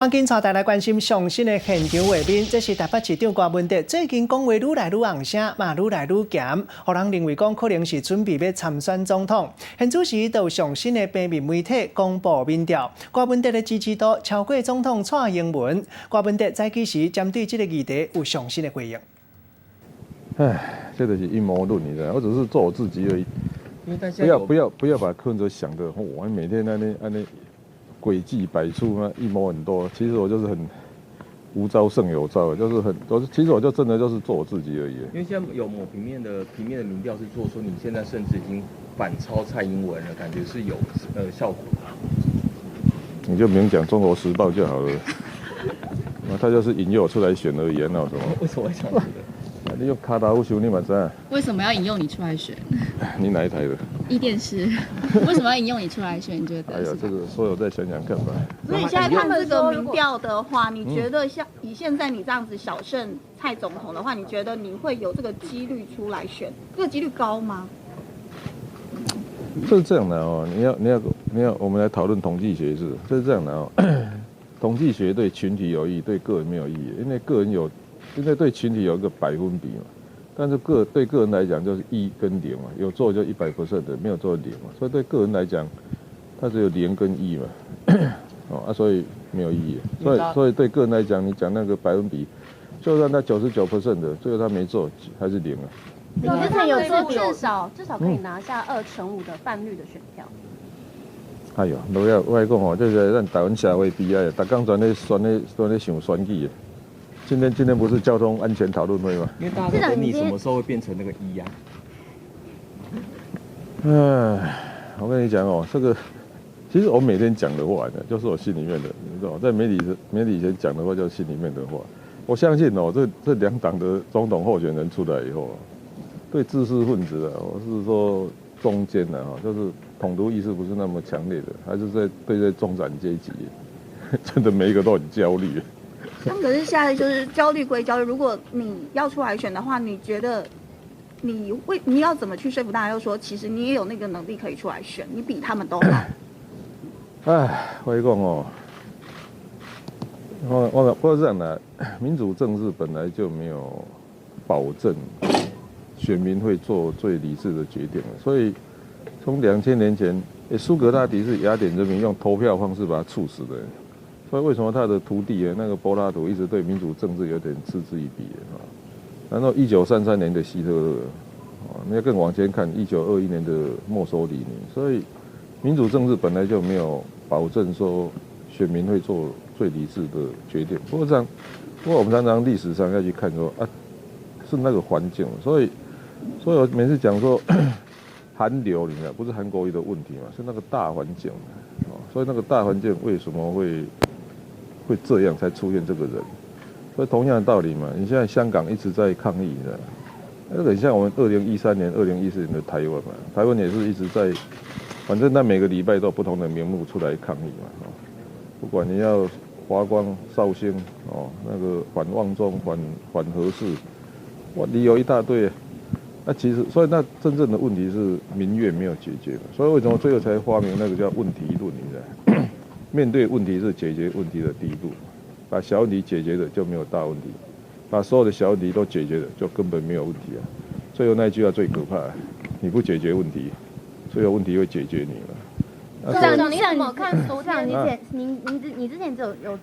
警察带来关心上新的现场画面，这是台北市长郭文哲最近讲话愈来愈红声，嘛愈来愈咸，互人认为讲可能是准备要参选总统。现主时就上新的平面媒体公布民调，郭文哲的支持度超过总统蔡英文。郭文哲在起时针对这个议题有上新的回应。这就是阴谋论，你知道？我只是做我自己而已。不要把柯文哲想的，我每天那诡计百出，阴谋很多。其实我就是很无招胜有招，其实我就真的就是做我自己而已。因为现在有某平面的民调是做说你现在甚至已经反超蔡英文了，感觉是有效果。你就明讲《中国时报》就好了。他就是引诱我出来选而已，那有什么？为什么会想这个？你用卡达乌修，你嘛知道？为什么要引诱你出来选？你哪一台的？一电视。为什么要引诱你出来选？你觉得？哎呀，这个所有再想想看吧。所以现在看这个民调的话，你觉得像以现在你这样子小胜蔡总统的话，你觉得你会有这个几率出来选？这个几率高吗？这是这样的哦，你要，我们来讨论统计学是，这是这样的哦。统计学对群体有益，对个人没有意义，因为对群体有一个百分比嘛，但是对个人来讲就是1跟0嘛，有做就100%的，没有做0嘛，所以对个人来讲，它只有0跟1嘛，所以没有意义。所以对个人来讲，你讲那个百分比，就算他99%的，最后他没做还是0啊。你之前有说至少可以拿下2成5的泛绿的选票。哎呦，我讲哦，这个咱台湾社会悲哀，大家全咧想选举的。今天不是交通安全讨论会吗？因为大家在等你什么时候会变成那个1啊？我跟你讲哦，这个其实我每天讲的话呢，就是我心里面的，你知道，在媒体前讲的话，就是心里面的话。我相信哦，这两党的总统候选人出来以后，对知识分子啊，我是说中间的哈，就是统独意识不是那么强烈的，还是对这中产阶级，真的每一个都很焦虑。可是现在就是焦虑归焦虑，如果你要出来选的话，你觉得你要怎么去说服大家？又说其实你也有那个能力可以出来选，你比他们都好。我跟你讲哦，我是这样的，民主政治本来就没有保证选民会做最理智的决定，所以从2000年前，苏格拉底是雅典人民用投票方式把他处死的。所以为什么他的徒弟那个柏拉图一直对民主政治有点嗤之以鼻然后1933年的希特勒你要更往前看1921年的墨索里尼，所以民主政治本来就没有保证说选民会做最理智的决定。不过我们常常历史上要去看说是那个环境，所以我每次讲说韩流，你知道不是韩国瑜的问题嘛，是那个大环境所以那个大环境为什么会这样才出现这个人？所以同样的道理嘛，你现在香港一直在抗议的，那个很像我们2013年、2014年的台湾嘛，台湾也是一直在，反正他每个礼拜都有不同的名目出来抗议嘛，不管你要华光、绍兴那个反旺中、反核四，理由一大堆。其实，所以那真正的问题是民怨没有解决嘛，所以为什么最后才发明那个叫问题论？你知道？面对问题是解决问题的第一步，把小问题解决了就没有大问题，把所有的小问题都解决了就根本没有问题啊。最后那一句话最可怕，你不解决问题，最后问题会解决你了。市长，你怎么看？首长，你之前只有